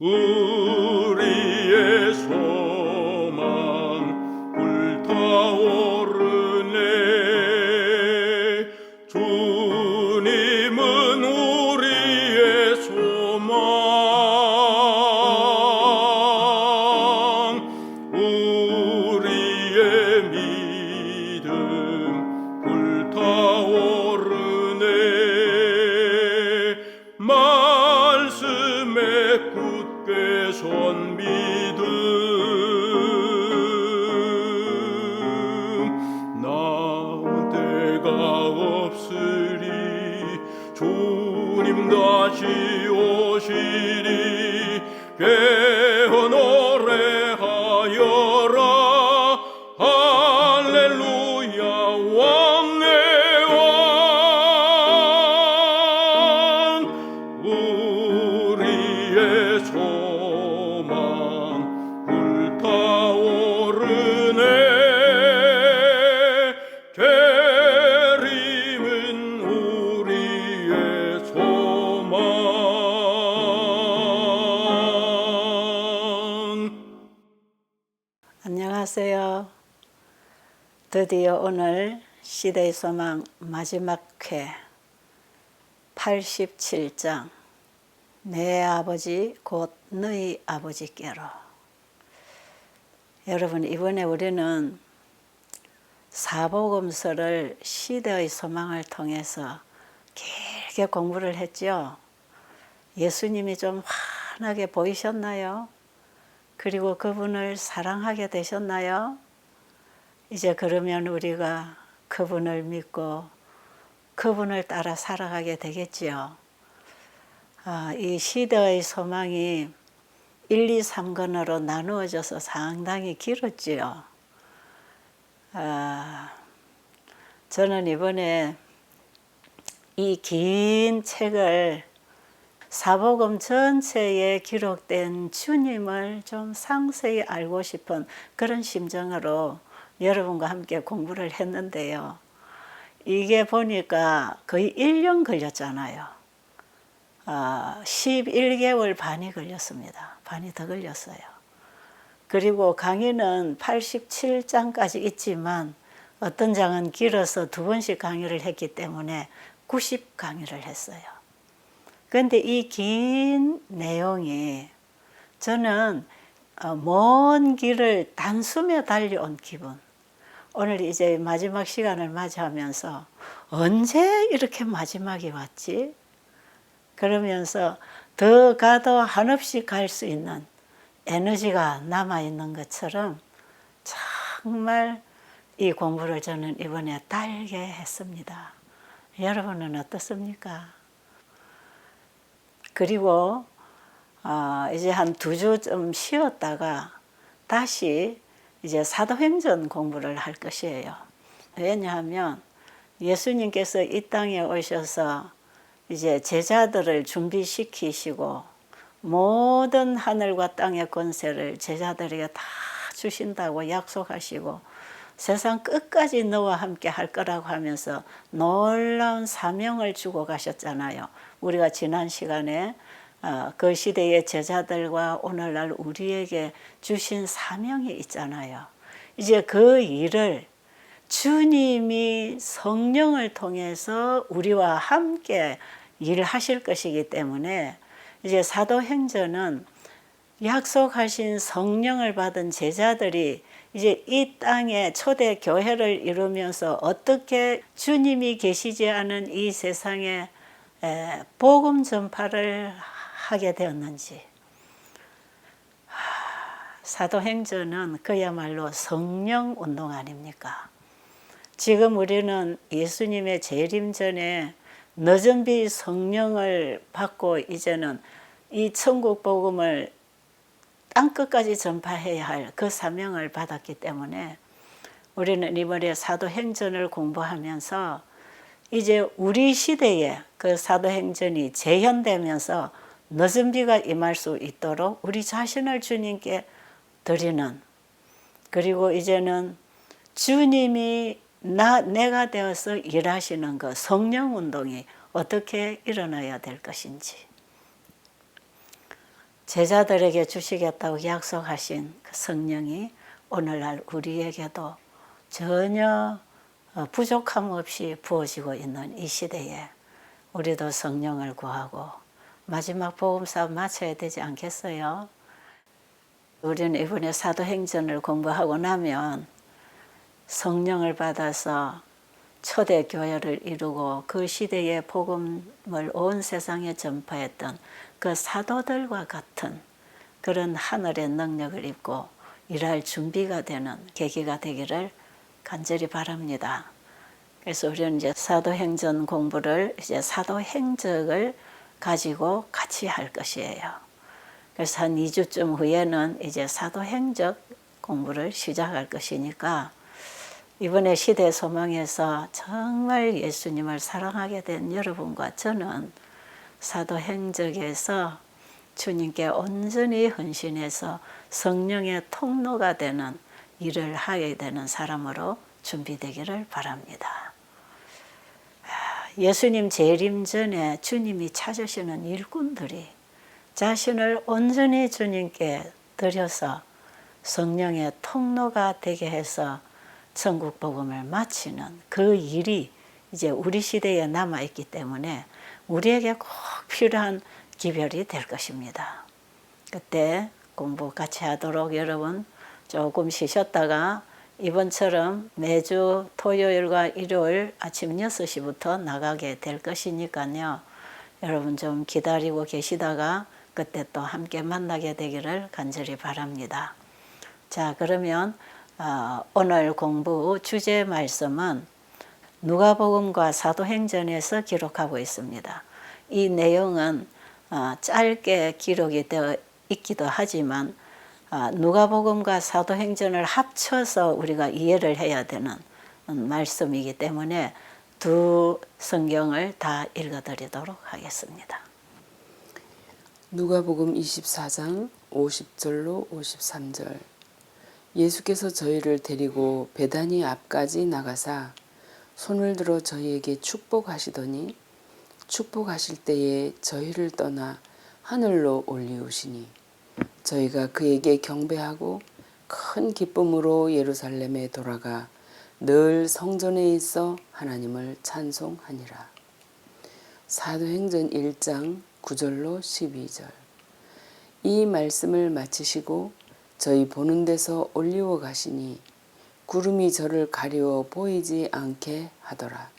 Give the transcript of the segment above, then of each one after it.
우리의 소망 불타오르네. 주님은 우리의 소망, 우리의 믿음 불타오르네. 말씀에 굳게 선 믿음, 나은 때가 없으리. 주님 다시 오시리. 깨어 노래하여라. 할렐루야. 왕의 왕, 우리의 소망 불타오르네. 재림은 우리의 소망. 안녕하세요. 드디어 오늘 시대의 소망 마지막 회 87장 내 아버지 곧 너희 아버지께로. 여러분, 이번에 우리는 사복음서를 시대의 소망을 통해서 길게 공부를 했죠. 예수님이 좀 환하게 보이셨나요? 그리고 그분을 사랑하게 되셨나요? 이제 그러면 우리가 그분을 믿고 그분을 따라 살아가게 되겠지요. 이 시대의 소망이 1, 2, 3권으로 나누어져서 상당히 길었지요. 저는 이번에 이 긴 책을 사복음 전체에 기록된 주님을 좀 상세히 알고 싶은 그런 심정으로 여러분과 함께 공부를 했는데요. 이게 보니까 거의 1년 걸렸잖아요. 11개월 반이 걸렸습니다. 반이 더 걸렸어요. 그리고 강의는 87장까지 있지만 어떤 장은 길어서 2번씩 강의를 했기 때문에 90강의를 했어요. 그런데 이 긴 내용이 저는 먼 길을 단숨에 달려온 기분. 오늘 이제 마지막 시간을 맞이하면서 언제 이렇게 마지막이 왔지? 그러면서 더 가도 한없이 갈 수 있는 에너지가 남아있는 것처럼 정말 이 공부를 저는 이번에 달게 했습니다. 여러분은 어떻습니까? 그리고 이제 한 2주 좀 쉬었다가 다시 이제 사도행전 공부를 할 것이에요. 왜냐하면 예수님께서 이 땅에 오셔서 이제 제자들을 준비시키시고 모든 하늘과 땅의 권세를 제자들에게 다 주신다고 약속하시고 세상 끝까지 너와 함께 할 거라고 하면서 놀라운 사명을 주고 가셨잖아요. 우리가 지난 시간에 그 시대의 제자들과 오늘날 우리에게 주신 사명이 있잖아요. 이제 그 일을 주님이 성령을 통해서 우리와 함께 일하실 것이기 때문에 이제 사도행전은 약속하신 성령을 받은 제자들이 이제 이 땅에 초대 교회를 이루면서 어떻게 주님이 계시지 않은 이 세상에 복음 전파를 하게 되었는지. 사도행전은 그야말로 성령 운동 아닙니까? 지금 우리는 예수님의 재림 전에 늦은 비 성령을 받고 이제는 이 천국 복음을 땅끝까지 전파해야 할 그 사명을 받았기 때문에 우리는 이번에 사도행전을 공부하면서 이제 우리 시대에 그 사도행전이 재현되면서 늦은 비가 임할 수 있도록 우리 자신을 주님께 드리는, 그리고 이제는 주님이 내가 되어서 일하시는 그 성령운동이 어떻게 일어나야 될 것인지. 제자들에게 주시겠다고 약속하신 그 성령이 오늘날 우리에게도 전혀 부족함 없이 부어지고 있는 이 시대에 우리도 성령을 구하고 마지막 복음사 마쳐야 되지 않겠어요? 우리는 이번에 사도행전을 공부하고 나면 성령을 받아서 초대교회를 이루고 그 시대의 복음을 온 세상에 전파했던 그 사도들과 같은 그런 하늘의 능력을 입고 일할 준비가 되는 계기가 되기를 간절히 바랍니다. 그래서 우리는 이제 사도행전 공부를 이제 사도행적을 가지고 같이 할 것이에요. 그래서 한 2주쯤 후에는 이제 사도행적 공부를 시작할 것이니까 이번에 시대 소망에서 정말 예수님을 사랑하게 된 여러분과 저는 사도행적에서 주님께 온전히 헌신해서 성령의 통로가 되는 일을 하게 되는 사람으로 준비되기를 바랍니다. 예수님 재림 전에 주님이 찾으시는 일꾼들이 자신을 온전히 주님께 드려서 성령의 통로가 되게 해서 천국 복음을 마치는 그 일이 이제 우리 시대에 남아있기 때문에 우리에게 꼭 필요한 기별이 될 것입니다. 그때 공부 같이 하도록 여러분 조금 쉬셨다가 이번처럼 매주 토요일과 일요일 아침 6시부터 나가게 될 것이니까요. 여러분 좀 기다리고 계시다가 그때 또 함께 만나게 되기를 간절히 바랍니다. 자, 그러면 오늘 공부 주제 말씀은 누가복음과 사도행전에서 기록하고 있습니다. 이 내용은 짧게 기록이 되어 있기도 하지만 누가복음과 사도행전을 합쳐서 우리가 이해를 해야 되는 말씀이기 때문에 두 성경을 다 읽어드리도록 하겠습니다. 누가복음 24장 50절로 53절. 예수께서 저희를 데리고 베다니 앞까지 나가사 손을 들어 저희에게 축복하시더니 축복하실 때에 저희를 떠나 하늘로 올리우시니 저희가 그에게 경배하고 큰 기쁨으로 예루살렘에 돌아가 늘 성전에 있어 하나님을 찬송하니라. 사도행전 1장 9절로 12절. 이 말씀을 마치시고 저희 보는 데서 올리워 가시니 구름이 저를 가리워 보이지 않게 하더라.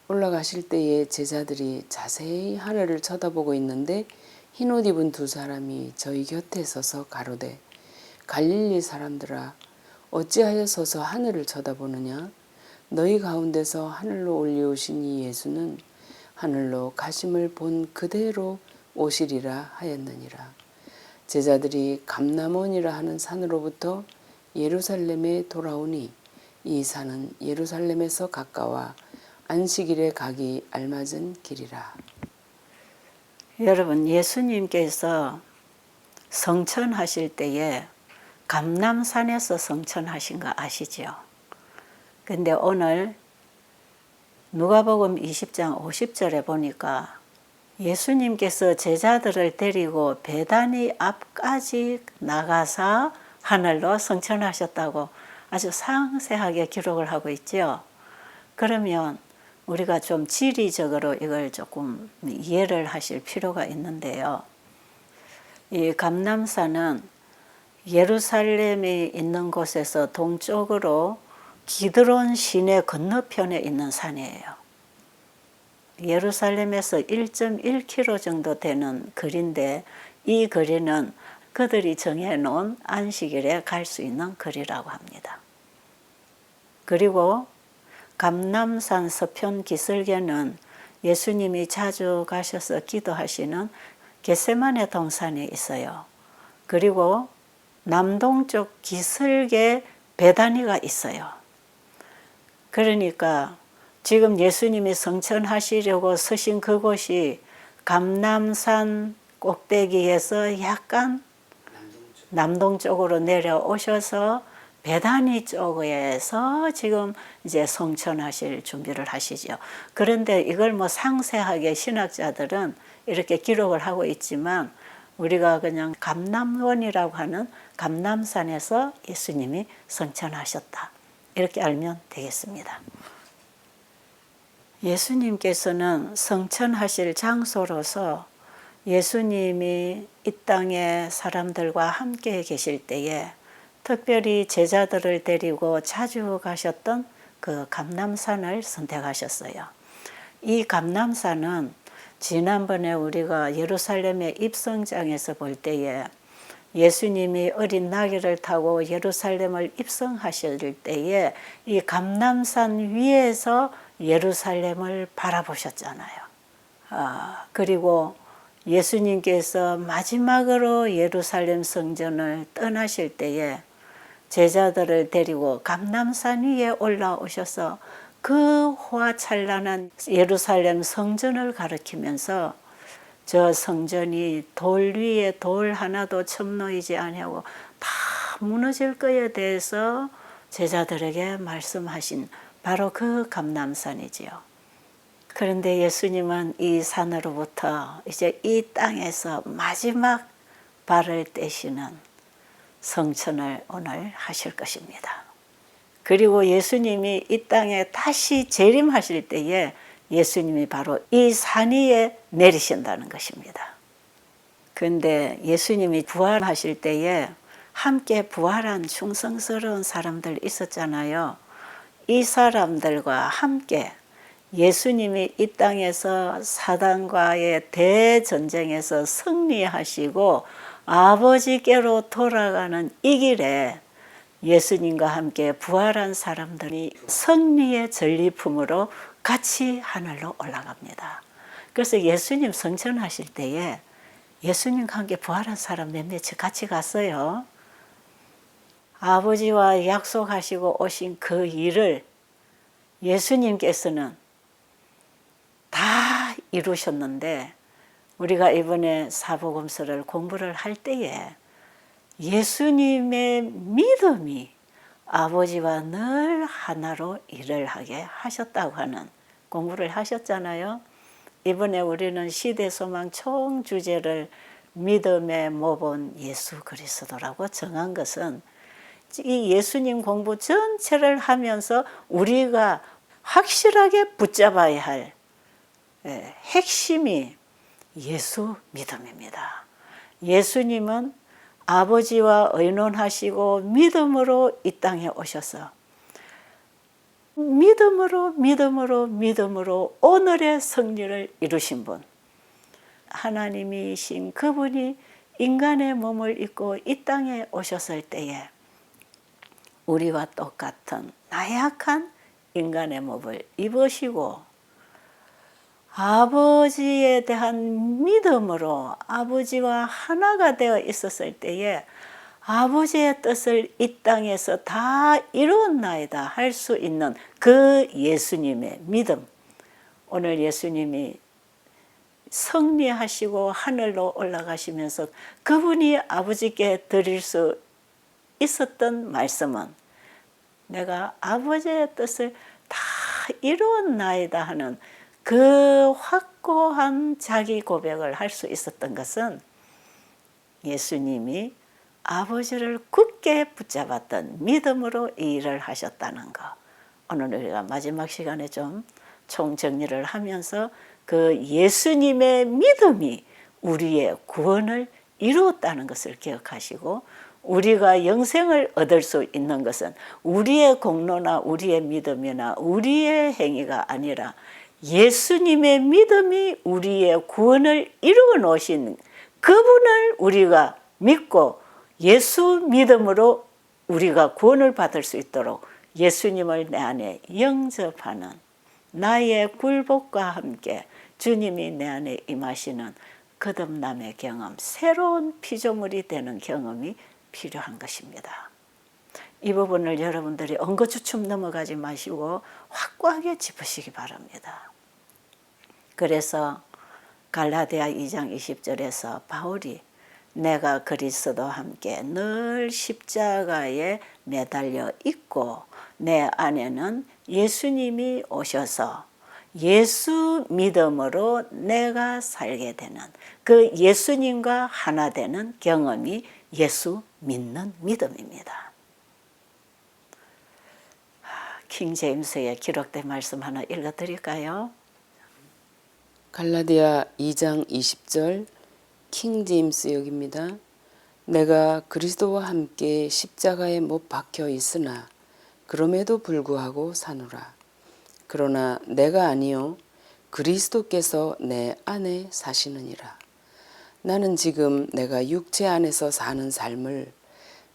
올라가실 때에 제자들이 자세히 하늘을 쳐다보고 있는데 흰옷 입은 두 사람이 저희 곁에 서서 가로되 갈릴리 사람들아 어찌하여 서서 하늘을 쳐다보느냐. 너희 가운데서 하늘로 올리우신 이 예수는 하늘로 가심을 본 그대로 오시리라 하였느니라. 제자들이 감람원이라 하는 산으로부터 예루살렘에 돌아오니 이 산은 예루살렘에서 가까워 안식일에 가기 알맞은 길이라. 여러분 예수님께서 성천하실 때에 감람산에서 성천하신 거 아시죠? 근데 오늘 누가복음 20장 50절에 보니까 예수님께서 제자들을 데리고 베다니 앞까지 나가서 하늘로 성천하셨다고 아주 상세하게 기록을 하고 있죠. 그러면 우리가 좀 지리적으로 이걸 조금 이해를 하실 필요가 있는데요. 이 감람산은 예루살렘이 있는 곳에서 동쪽으로 기드론 시내 건너편에 있는 산이에요. 예루살렘에서 1.1km 정도 되는 거리인데 이 거리는 그들이 정해놓은 안식일에 갈 수 있는 거리라고 합니다. 그리고 감람산 서편 기슭에는 예수님이 자주 가셔서 기도하시는 겟세마네 동산이 있어요. 그리고 남동쪽 기슭에 베다니가 있어요. 그러니까 지금 예수님이 성천하시려고 서신 그곳이 감람산 꼭대기에서 약간 남동쪽으로 내려오셔서 베다니 쪽에서 지금 이제 성천하실 준비를 하시죠. 그런데 이걸 뭐 상세하게 신학자들은 이렇게 기록을 하고 있지만 우리가 그냥 감남원이라고 하는 감남산에서 예수님이 성천하셨다. 이렇게 알면 되겠습니다. 예수님께서는 성천하실 장소로서 예수님이 이 땅에 사람들과 함께 계실 때에 특별히 제자들을 데리고 자주 가셨던 그 감람산을 선택하셨어요. 이 감람산은 지난번에 우리가 예루살렘의 입성장에서 볼 때에 예수님이 어린 나귀를 타고 예루살렘을 입성하실 때에 이 감람산 위에서 예루살렘을 바라보셨잖아요. 그리고 예수님께서 마지막으로 예루살렘 성전을 떠나실 때에 제자들을 데리고 감람산 위에 올라오셔서 그 화찬란한 예루살렘 성전을 가리키면서 저 성전이 돌 위에 돌 하나도 첨놓이지 아니하고 다 무너질 거에 대해서 제자들에게 말씀하신 바로 그 감람산이지요. 그런데 예수님은 이 산으로부터 이제 이 땅에서 마지막 발을 떼시는 성천을 오늘 하실 것입니다. 그리고 예수님이 이 땅에 다시 재림하실 때에 예수님이 바로 이 산 위에 내리신다는 것입니다. 그런데 예수님이 부활하실 때에 함께 부활한 충성스러운 사람들 있었잖아요. 이 사람들과 함께 예수님이 이 땅에서 사단과의 대전쟁에서 승리하시고 아버지께로 돌아가는 이 길에 예수님과 함께 부활한 사람들이 승리의 전리품으로 같이 하늘로 올라갑니다. 그래서 예수님 성천하실 때에 예수님과 함께 부활한 사람 몇몇이 같이 갔어요. 아버지와 약속하시고 오신 그 일을 예수님께서는 다 이루셨는데 우리가 이번에 사복음서를 공부를 할 때에 예수님의 믿음이 아버지와 늘 하나로 일을 하게 하셨다고 하는 공부를 하셨잖아요. 이번에 우리는 시대소망 총 주제를 믿음의 모본 예수 그리스도라고 정한 것은 이 예수님 공부 전체를 하면서 우리가 확실하게 붙잡아야 할 핵심이 예수 믿음입니다. 예수님은 아버지와 의논하시고 믿음으로 이 땅에 오셔서 믿음으로 오늘의 승리를 이루신 분, 하나님이신 그분이 인간의 몸을 입고 이 땅에 오셨을 때에 우리와 똑같은 나약한 인간의 몸을 입으시고 아버지에 대한 믿음으로 아버지와 하나가 되어 있었을 때에 아버지의 뜻을 이 땅에서 다 이루었나이다 할 수 있는 그 예수님의 믿음. 오늘 예수님이 승리하시고 하늘로 올라가시면서 그분이 아버지께 드릴 수 있었던 말씀은 내가 아버지의 뜻을 다 이루었나이다 하는 그 확고한 자기 고백을 할 수 있었던 것은 예수님이 아버지를 굳게 붙잡았던 믿음으로 이 일을 하셨다는 것. 오늘 우리가 마지막 시간에 좀 총정리를 하면서 그 예수님의 믿음이 우리의 구원을 이루었다는 것을 기억하시고 우리가 영생을 얻을 수 있는 것은 우리의 공로나 우리의 믿음이나 우리의 행위가 아니라 예수님의 믿음이 우리의 구원을 이루어 놓으신 그분을 우리가 믿고 예수 믿음으로 우리가 구원을 받을 수 있도록 예수님을 내 안에 영접하는 나의 굴복과 함께 주님이 내 안에 임하시는 거듭남의 경험, 새로운 피조물이 되는 경험이 필요한 것입니다. 이 부분을 여러분들이 엉거주춤 넘어가지 마시고 확고하게 짚으시기 바랍니다. 그래서 갈라디아 2장 20절에서 바울이 내가 그리스도와 함께 늘 십자가에 매달려 있고 내 안에는 예수님이 오셔서 예수 믿음으로 내가 살게 되는 그 예수님과 하나 되는 경험이 예수 믿는 믿음입니다. 킹 제임스에 기록된 말씀 하나 읽어드릴까요? 갈라디아 2장 20절 킹 제임스 역입니다. 내가 그리스도와 함께 십자가에 못 박혀 있으나 그럼에도 불구하고 사노라. 그러나 내가 아니요 그리스도께서 내 안에 사시느니라. 나는 지금 내가 육체 안에서 사는 삶을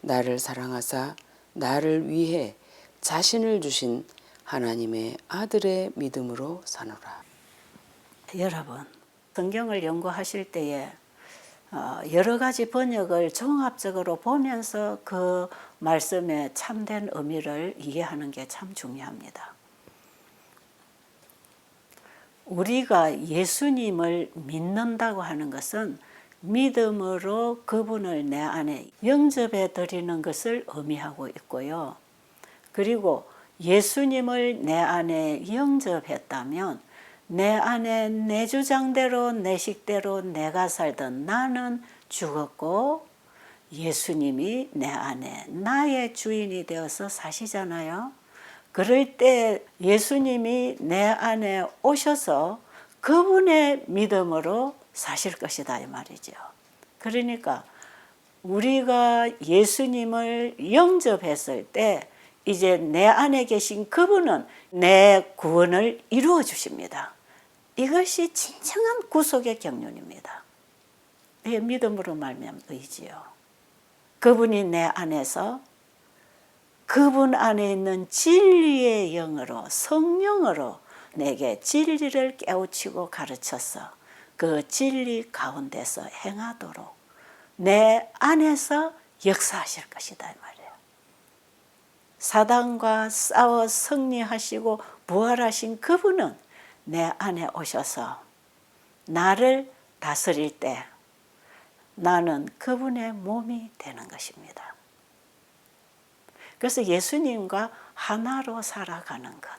나를 사랑하사 나를 위해 자신을 주신 하나님의 아들의 믿음으로 사노라. 여러분, 성경을 연구하실 때에 여러 가지 번역을 종합적으로 보면서 그 말씀의 참된 의미를 이해하는 게 참 중요합니다. 우리가 예수님을 믿는다고 하는 것은 믿음으로 그분을 내 안에 영접해 드리는 것을 의미하고 있고요. 그리고 예수님을 내 안에 영접했다면 내 안에 내 주장대로 내 식대로 내가 살던 나는 죽었고 예수님이 내 안에 나의 주인이 되어서 사시잖아요. 그럴 때 예수님이 내 안에 오셔서 그분의 믿음으로 사실 것이다 이 말이죠. 그러니까 우리가 예수님을 영접했을 때 이제 내 안에 계신 그분은 내 구원을 이루어 주십니다. 이것이 진정한 구속의 경륜입니다. 이게 믿음으로 말미암은 의지요. 그분이 내 안에서 그분 안에 있는 진리의 영으로 성령으로 내게 진리를 깨우치고 가르쳐서 그 진리 가운데서 행하도록 내 안에서 역사하실 것이다 이 말이에요. 사단과 싸워 승리하시고 부활하신 그분은 내 안에 오셔서 나를 다스릴 때 나는 그분의 몸이 되는 것입니다. 그래서 예수님과 하나로 살아가는 것.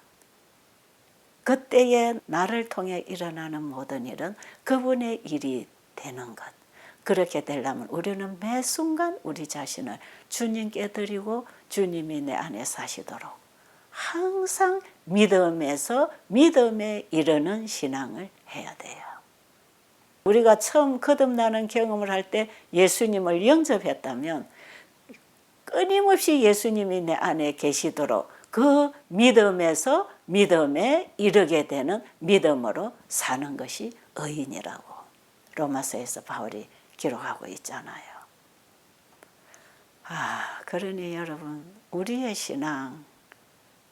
그때에 나를 통해 일어나는 모든 일은 그분의 일이 되는 것. 그렇게 되려면 우리는 매 순간 우리 자신을 주님께 드리고 주님이 내 안에 사시도록 항상 믿음에서 믿음에 이르는 신앙을 해야 돼요. 우리가 처음 거듭나는 경험을 할 때 예수님을 영접했다면 끊임없이 예수님이 내 안에 계시도록 그 믿음에서 믿음에 이르게 되는 믿음으로 사는 것이 의인이라고 로마서에서 바울이 기록하고 있잖아요. 그러니 여러분 우리의 신앙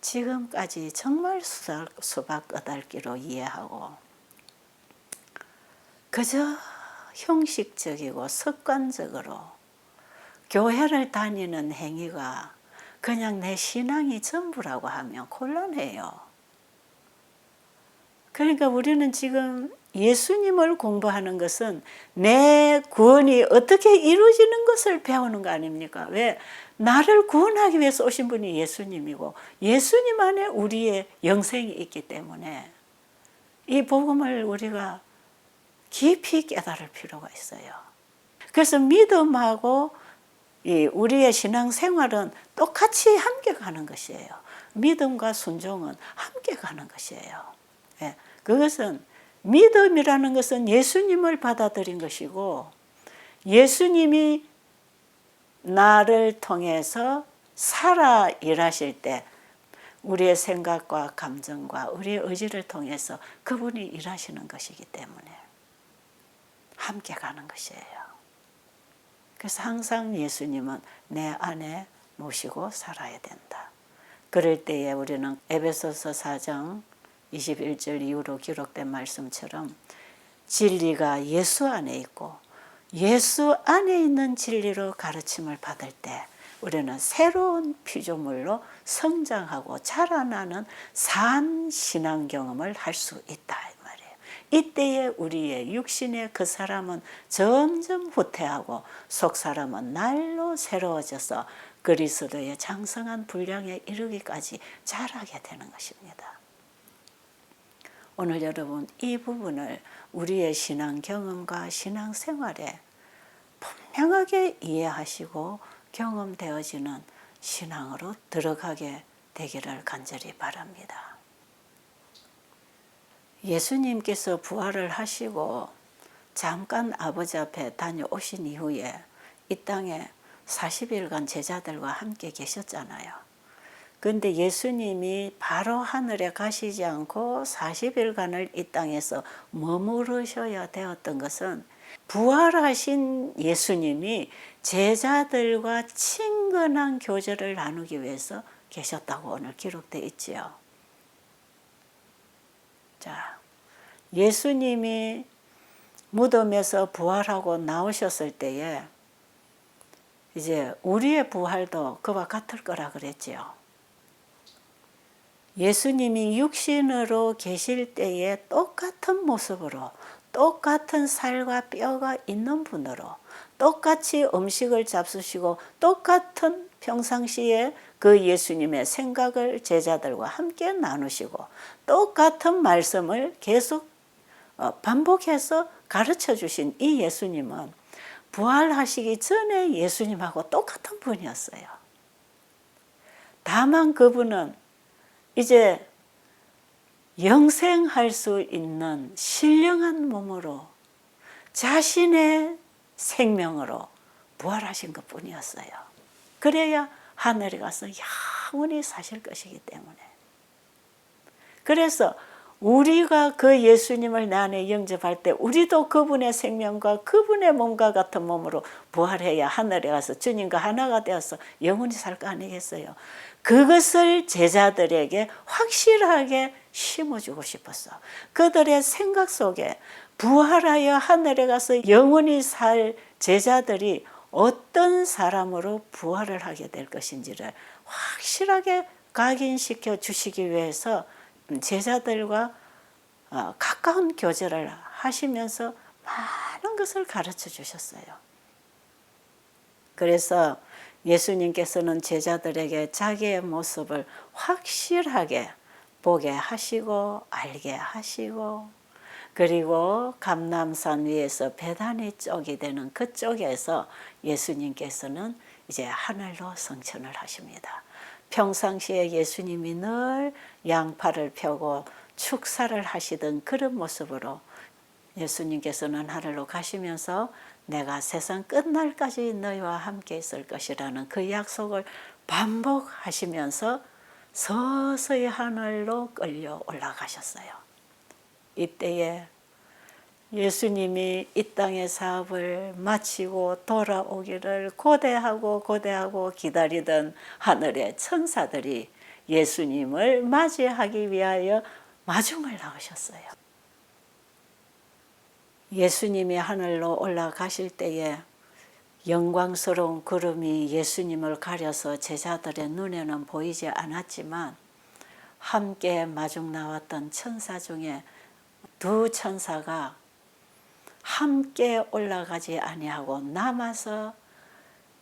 지금까지 정말 수박 끄달기로 이해하고 그저 형식적이고 습관적으로 교회를 다니는 행위가 그냥 내 신앙이 전부라고 하면 곤란해요. 그러니까 우리는 지금 예수님을 공부하는 것은 내 구원이 어떻게 이루어지는 것을 배우는 거 아닙니까? 왜? 나를 구원하기 위해서 오신 분이 예수님이고 예수님 안에 우리의 영생이 있기 때문에 이 복음을 우리가 깊이 깨달을 필요가 있어요. 그래서 믿음하고 우리의 신앙생활은 똑같이 함께 가는 것이에요. 믿음과 순종은 함께 가는 것이에요. 그것은 믿음이라는 것은 예수님을 받아들인 것이고 예수님이 나를 통해서 살아 일하실 때 우리의 생각과 감정과 우리의 의지를 통해서 그분이 일하시는 것이기 때문에 함께 가는 것이에요. 그래서 항상 예수님은 내 안에 모시고 살아야 된다. 그럴 때에 우리는 에베소서 4장 21절 이후로 기록된 말씀처럼 진리가 예수 안에 있고 예수 안에 있는 진리로 가르침을 받을 때 우리는 새로운 피조물로 성장하고 자라나는 산 신앙 경험을 할 수 있다 이 말이에요. 이때에 우리의 육신의 그 사람은 점점 후퇴하고 속 사람은 날로 새로워져서 그리스도의 장성한 분량에 이르기까지 자라게 되는 것입니다. 오늘 여러분 이 부분을 우리의 신앙 경험과 신앙 생활에 분명하게 이해하시고 경험되어지는 신앙으로 들어가게 되기를 간절히 바랍니다. 예수님께서 부활을 하시고 잠깐 아버지 앞에 다녀오신 이후에 이 땅에 40일간 제자들과 함께 계셨잖아요. 그런데 예수님이 바로 하늘에 가시지 않고 40일간을 이 땅에서 머무르셔야 되었던 것은 부활하신 예수님이 제자들과 친근한 교제를 나누기 위해서 계셨다고 오늘 기록되어 있지요. 자, 예수님이 무덤에서 부활하고 나오셨을 때에 이제 우리의 부활도 그와 같을 거라 그랬지요. 예수님이 육신으로 계실 때에 똑같은 모습으로 똑같은 살과 뼈가 있는 분으로 똑같이 음식을 잡수시고 똑같은 평상시에 그 예수님의 생각을 제자들과 함께 나누시고 똑같은 말씀을 계속 반복해서 가르쳐 주신 이 예수님은 부활하시기 전에 예수님하고 똑같은 분이었어요. 다만 그분은 이제 영생할 수 있는 신령한 몸으로 자신의 생명으로 부활하신 것 뿐이었어요. 그래야 하늘에 가서 영원히 사실 것이기 때문에. 그래서 우리가 그 예수님을 내 안에 영접할 때 우리도 그분의 생명과 그분의 몸과 같은 몸으로 부활해야 하늘에 가서 주님과 하나가 되어서 영원히 살 거 아니겠어요. 그것을 제자들에게 확실하게 심어주고 싶었어. 그들의 생각 속에 부활하여 하늘에 가서 영원히 살 제자들이 어떤 사람으로 부활을 하게 될 것인지를 확실하게 각인시켜 주시기 위해서 제자들과 가까운 교제를 하시면서 많은 것을 가르쳐 주셨어요. 그래서 예수님께서는 제자들에게 자기의 모습을 확실하게 보게 하시고 알게 하시고 그리고 감람산 위에서 베다니 쪽이 되는 그쪽에서 예수님께서는 이제 하늘로 승천을 하십니다. 평상시에 예수님이 늘 양팔을 펴고 축사를 하시던 그런 모습으로 예수님께서는 하늘로 가시면서 내가 세상 끝날까지 너희와 함께 있을 것이라는 그 약속을 반복하시면서 서서히 하늘로 끌려 올라가셨어요. 이때에 예수님이 이 땅의 사업을 마치고 돌아오기를 고대하고 기다리던 하늘의 천사들이 예수님을 맞이하기 위하여 마중을 나오셨어요. 예수님이 하늘로 올라가실 때에 영광스러운 구름이 예수님을 가려서 제자들의 눈에는 보이지 않았지만 함께 마중 나왔던 천사 중에 두 천사가 함께 올라가지 아니하고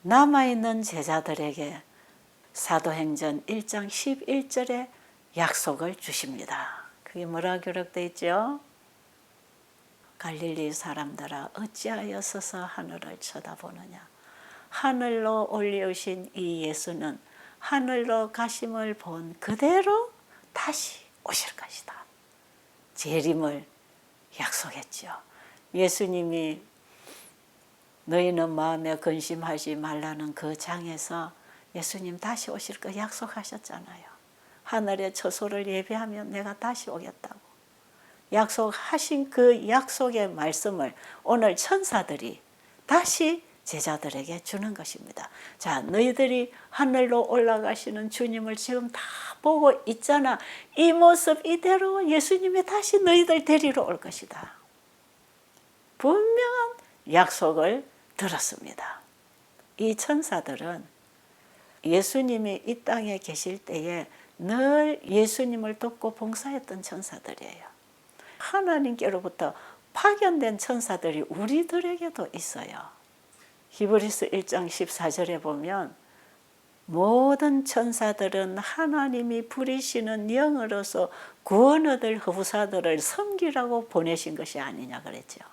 남아있는 제자들에게 사도행전 1장 11절에 약속을 주십니다. 그게 뭐라 기록되어 있죠? 갈릴리 사람들아 어찌하여 서서 하늘을 쳐다보느냐. 하늘로 올리우신 이 예수는 하늘로 가심을 본 그대로 다시 오실 것이다. 재림을 약속했죠. 예수님이 너희는 마음에 근심하지 말라는 그 장에서 예수님 다시 오실 거 약속하셨잖아요. 하늘의 처소를 예비하면 내가 다시 오겠다고. 약속하신 그 약속의 말씀을 오늘 천사들이 다시 제자들에게 주는 것입니다. 자, 너희들이 하늘로 올라가시는 주님을 지금 다 보고 있잖아. 이 모습 이대로 예수님이 다시 너희들 데리러 올 것이다. 분명한 약속을 들었습니다. 이 천사들은 예수님이 이 땅에 계실 때에 늘 예수님을 돕고 봉사했던 천사들이에요. 하나님께로부터 파견된 천사들이 우리들에게도 있어요. 히브리서 1장 14절에 보면 모든 천사들은 하나님이 부리시는 영으로서 구원 얻을 후사들을 섬기라고 보내신 것이 아니냐 그랬죠.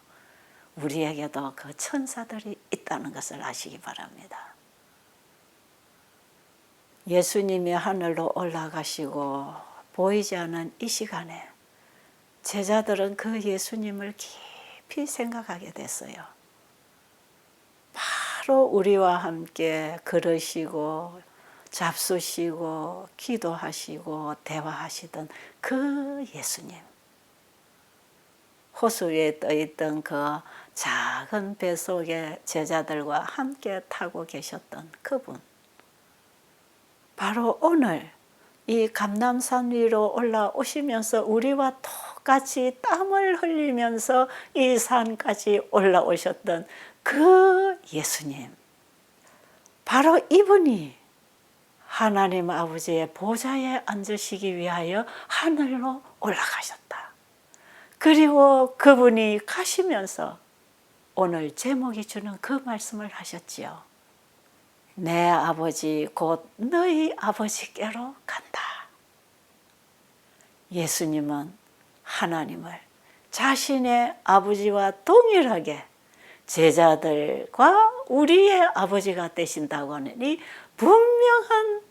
우리에게도 그 천사들이 있다는 것을 아시기 바랍니다. 예수님이 하늘로 올라가시고 보이지 않은 이 시간에 제자들은 그 예수님을 깊이 생각하게 됐어요. 바로 우리와 함께 걸으시고 잡수시고 기도하시고 대화하시던 그 예수님. 호수 위에 떠있던 그 작은 배 속에 제자들과 함께 타고 계셨던 그분. 바로 오늘 이 감람산 위로 올라오시면서 우리와 똑같이 땀을 흘리면서 이 산까지 올라오셨던 그 예수님. 바로 이분이 하나님 아버지의 보좌에 앉으시기 위하여 하늘로 올라가셨다. 그리고 그분이 가시면서 오늘 제목이 주는 그 말씀을 하셨지요. 내 아버지 곧 너희 아버지께로 간다. 예수님은 하나님을 자신의 아버지와 동일하게 제자들과 우리의 아버지가 되신다고 하는 이 분명한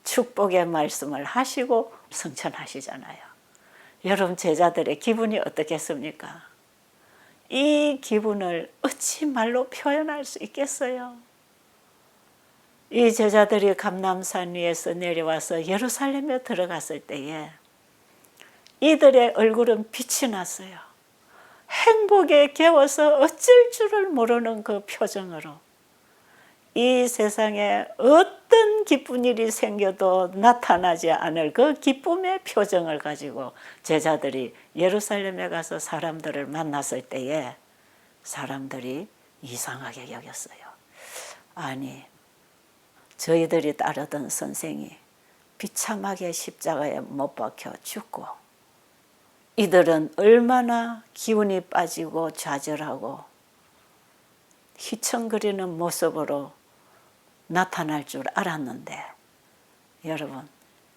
축복의 말씀을 하시고 성천하시잖아요. 여러분 제자들의 기분이 어떻겠습니까? 이 기분을 어찌 말로 표현할 수 있겠어요? 이 제자들이 감람산 위에서 내려와서 예루살렘에 들어갔을 때에 이들의 얼굴은 빛이 났어요. 행복에 겨워서 어쩔 줄을 모르는 그 표정으로 이 세상에 어떤 기쁜 일이 생겨도 나타나지 않을 그 기쁨의 표정을 가지고 제자들이 예루살렘에 가서 사람들을 만났을 때에 사람들이 이상하게 여겼어요. 아니, 저희들이 따르던 선생이 비참하게 십자가에 못 박혀 죽고 이들은 얼마나 기운이 빠지고 좌절하고 휘청거리는 모습으로 나타날 줄 알았는데 여러분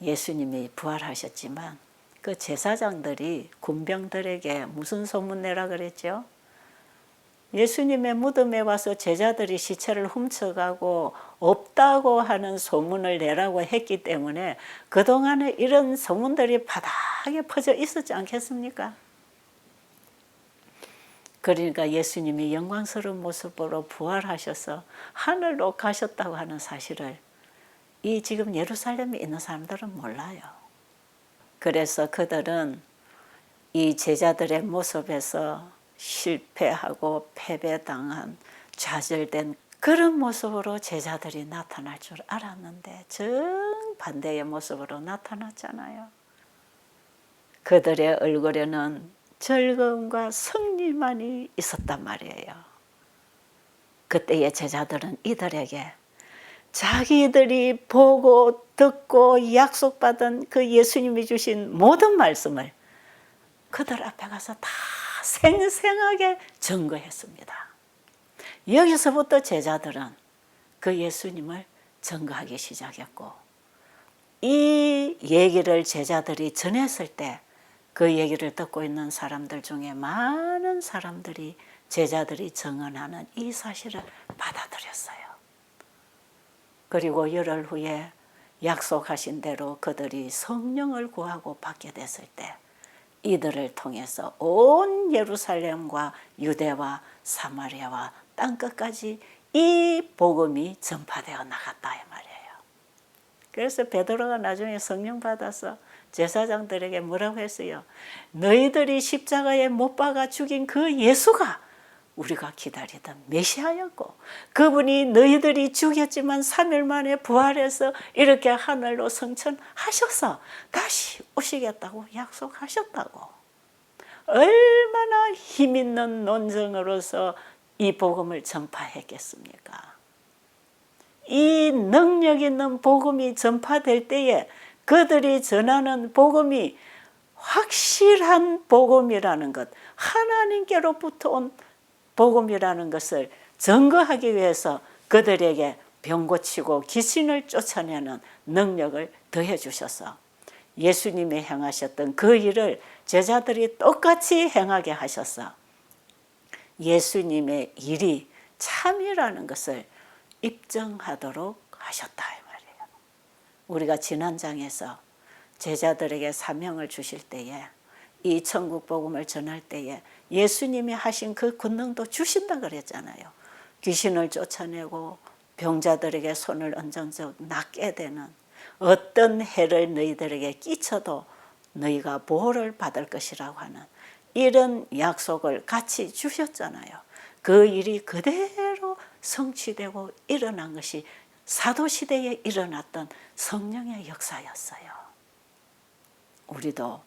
예수님이 부활하셨지만 그 제사장들이 군병들에게 무슨 소문 내라 그랬죠? 예수님의 무덤에 와서 제자들이 시체를 훔쳐가고 없다고 하는 소문을 내라고 했기 때문에 그동안에 이런 소문들이 바닥에 퍼져 있었지 않겠습니까? 그러니까 예수님이 영광스러운 모습으로 부활하셔서 하늘로 가셨다고 하는 사실을 이 지금 예루살렘에 있는 사람들은 몰라요. 그래서 그들은 이 제자들의 모습에서 실패하고 패배당한 좌절된 그런 모습으로 제자들이 나타날 줄 알았는데 정반대의 모습으로 나타났잖아요. 그들의 얼굴에는 즐거움과 승리만이 있었단 말이에요. 그때의 제자들은 이들에게 자기들이 보고 듣고 약속받은 그 예수님이 주신 모든 말씀을 그들 앞에 가서 다 생생하게 증거했습니다. 여기서부터 제자들은 그 예수님을 증거하기 시작했고 이 얘기를 제자들이 전했을 때 그 얘기를 듣고 있는 사람들 중에 많은 사람들이 제자들이 증언하는 이 사실을 받아들였어요. 그리고 열흘 후에 약속하신 대로 그들이 성령을 구하고 받게 됐을 때 이들을 통해서 온 예루살렘과 유대와 사마리아와 땅끝까지 이 복음이 전파되어 나갔다 이 말이에요. 그래서 베드로가 나중에 성령 받아서 제사장들에게 뭐라고 했어요? 너희들이 십자가에 못 박아 죽인 그 예수가 우리가 기다리던 메시아였고 그분이 너희들이 죽였지만 3일 만에 부활해서 이렇게 하늘로 승천하셔서 다시 오시겠다고 약속하셨다고. 얼마나 힘있는 논증으로서 이 복음을 전파했겠습니까? 이 능력 있는 복음이 전파될 때에 그들이 전하는 복음이 확실한 복음이라는 것, 하나님께로부터 온 복음이라는 것을 증거하기 위해서 그들에게 병 고치고 귀신을 쫓아내는 능력을 더해 주셔서 예수님이 행하셨던 그 일을 제자들이 똑같이 행하게 하셔서 예수님의 일이 참이라는 것을 입증하도록 하셨다 이 말이에요. 우리가 지난 장에서 제자들에게 사명을 주실 때에 이 천국 복음을 전할 때에 예수님이 하신 그 권능도 주신다 그랬잖아요. 귀신을 쫓아내고 병자들에게 손을 얹은 적 낫게 되는 어떤 해를 너희들에게 끼쳐도 너희가 보호를 받을 것이라고 하는 이런 약속을 같이 주셨잖아요. 그 일이 그대로 성취되고 일어난 것이 사도시대에 일어났던 성령의 역사였어요. 우리도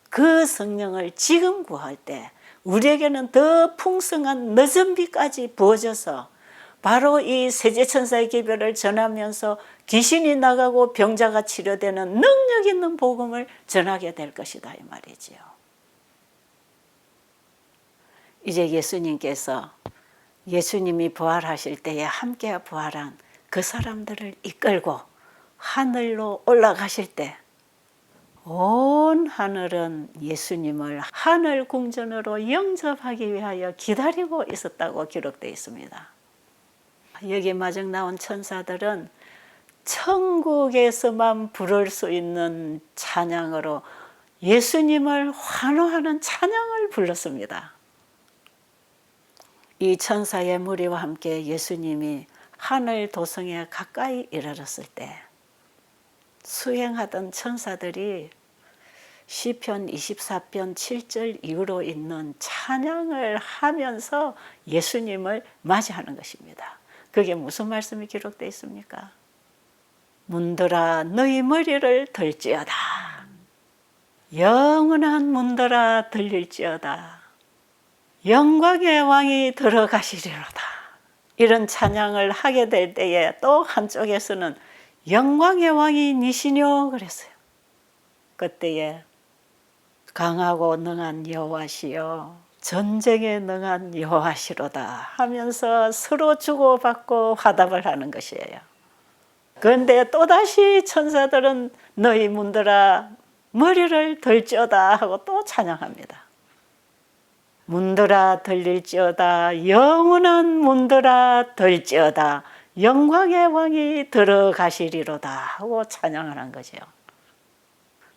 그 성령을 지금 구할 때 우리에게는 더 풍성한 늦은 비까지 부어져서 바로 이 세제천사의 기별을 전하면서 귀신이 나가고 병자가 치료되는 능력 있는 복음을 전하게 될 것이다 이 말이지요. 이제 예수님께서 예수님이 부활하실 때에 함께 부활한 그 사람들을 이끌고 하늘로 올라가실 때 온 하늘은 예수님을 하늘 궁전으로 영접하기 위하여 기다리고 있었다고 기록되어 있습니다. 여기 마중 나온 천사들은 천국에서만 부를 수 있는 찬양으로 예수님을 환호하는 찬양을 불렀습니다. 이 천사의 무리와 함께 예수님이 하늘 도성에 가까이 이르렀을 때 수행하던 천사들이 시편 24편 7절 이후로 있는 찬양을 하면서 예수님을 맞이하는 것입니다. 그게 무슨 말씀이 기록되어 있습니까? 문들아 너희 머리를 들지어다. 영원한 문들아 들릴지어다. 영광의 왕이 들어가시리로다. 이런 찬양을 하게 될 때에 또 한쪽에서는 영광의 왕이 니시뇨 그랬어요. 그때에 강하고 능한 여호와시여 전쟁에 능한 여호와시로다 하면서 서로 주고받고 화답을 하는 것이에요. 그런데 또다시 천사들은 너희 문들아 머리를 들지어다 하고 또 찬양합니다. 문들아 들릴지어다 영원한 문들아 들지어다 영광의 왕이 들어가시리로다 하고 찬양을 한 거죠.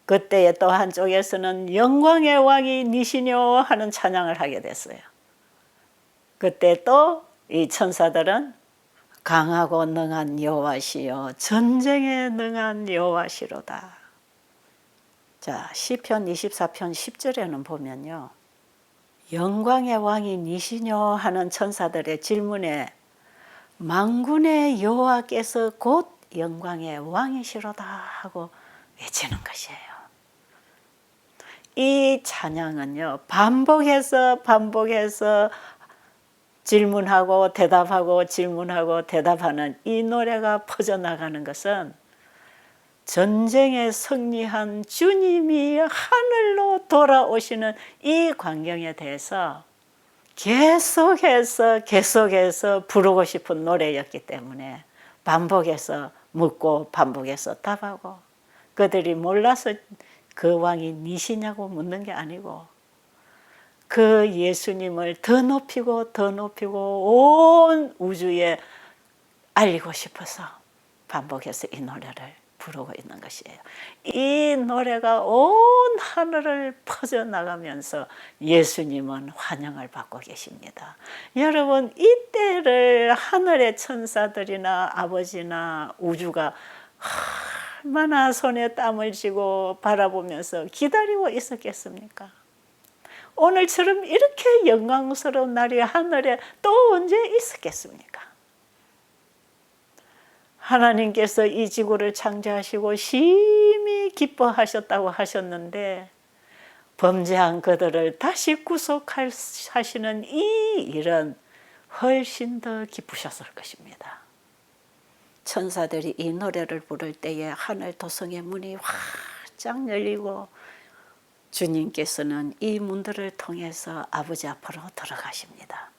그때에 또 한쪽에서는 영광의 왕이 니시뇨 하는 찬양을 하게 됐어요. 그때 또 이 천사들은 강하고 능한 여호와시여 전쟁에 능한 여호와시로다. 자, 시편 24편 10절에는 보면요. 영광의 왕이 니시뇨 하는 천사들의 질문에 만군의 여호와께서 곧 영광의 왕이시로다 하고 외치는 것이에요. 이 찬양은요, 반복해서 질문하고 대답하고 질문하고 대답하는 이 노래가 퍼져나가는 것은 전쟁에 승리한 주님이 하늘로 돌아오시는 이 광경에 대해서 계속해서 부르고 싶은 노래였기 때문에 반복해서 묻고 반복해서 답하고 그들이 몰라서 그 왕이 니시냐고 묻는 게 아니고 그 예수님을 더 높이고 온 우주에 알리고 싶어서 반복해서 이 노래를 부르고 있는 것이에요. 이 노래가 온 하늘을 퍼져나가면서 예수님은 환영을 받고 계십니다. 여러분 이때를 하늘의 천사들이나 아버지나 우주가 얼마나 손에 땀을 쥐고 바라보면서 기다리고 있었겠습니까? 오늘처럼 이렇게 영광스러운 날이 하늘에 또 언제 있었겠습니까? 하나님께서 이 지구를 창조하시고 심히 기뻐하셨다고 하셨는데 범죄한 그들을 다시 구속하시는 이 일은 훨씬 더 기쁘셨을 것입니다. 천사들이 이 노래를 부를 때에 하늘 도성의 문이 활짝 열리고 주님께서는 이 문들을 통해서 아버지 앞으로 들어가십니다.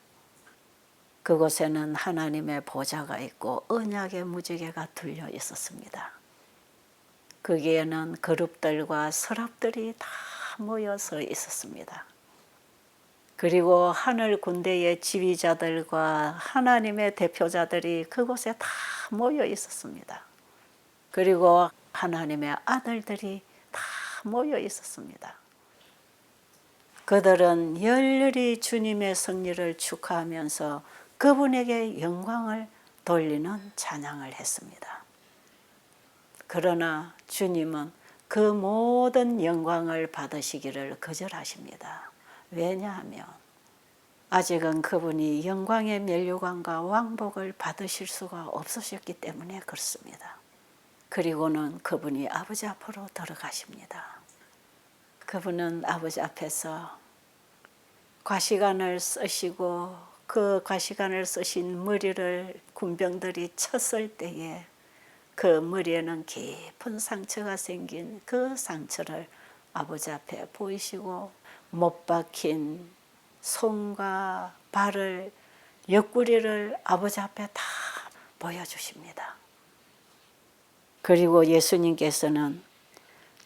그곳에는 하나님의 보좌가 있고 언약의 무지개가 둘려 있었습니다. 거기에는 그룹들과 서랍들이 다 모여서 있었습니다. 그리고 하늘 군대의 지휘자들과 하나님의 대표자들이 그곳에 다 모여 있었습니다. 그리고 하나님의 아들들이 다 모여 있었습니다. 그들은 열렬히 주님의 승리를 축하하면서 그분에게 영광을 돌리는 찬양을 했습니다. 그러나 주님은 그 모든 영광을 받으시기를 거절하십니다. 왜냐하면 아직은 그분이 영광의 면류관과 왕복을 받으실 수가 없으셨기 때문에 그렇습니다. 그리고는 그분이 아버지 앞으로 들어가십니다. 그분은 아버지 앞에서 과시간을 쓰시고 그 과시간을 쓰신 머리를 군병들이 쳤을 때에 그 머리에는 깊은 상처가 생긴 그 상처를 아버지 앞에 보이시고 못 박힌 손과 발을 옆구리를 아버지 앞에 다 보여주십니다. 그리고 예수님께서는